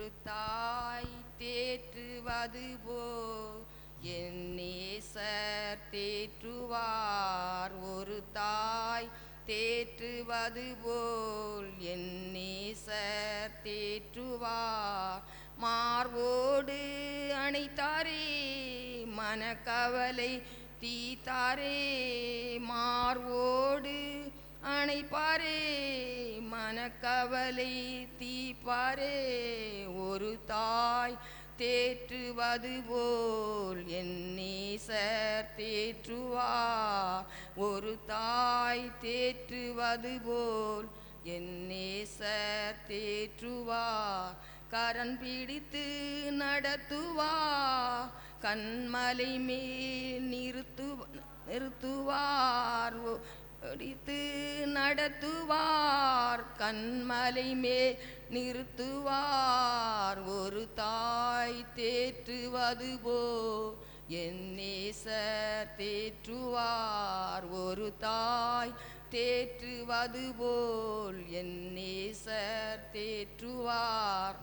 ஒரு தாய் தேற்றுவது போல் என் நேசர் தேற்றுவார். ஒரு தாய் தேற்றுவது போல் என் நேசர் தேற்றுவார். மார்போடு அணைத்தாரே மனக்கவலை தீத்தாரே. மார்போடு அணைப்பாரே மனக்கவலை தீப்பாரே. ஒரு தாய் தேற்றுவது போல் என் நேசர் தேற்றுவார். ஒரு தாய் தேற்றுவது போல் என் நேசர் தேற்றுவார். கரம் பிடித்து நடத்துவார் கண்மலை மேல் நிறுத்துவார். பிடித்து நடத்துவார் கண்மலை மேல் நிறுத்துவார். ஒரு தாய் தேற்றுவது போல் என் நேசர் தேற்றுவார். ஒரு தாய் தேற்றுவது போல் என் நேசர் தேற்றுவார்.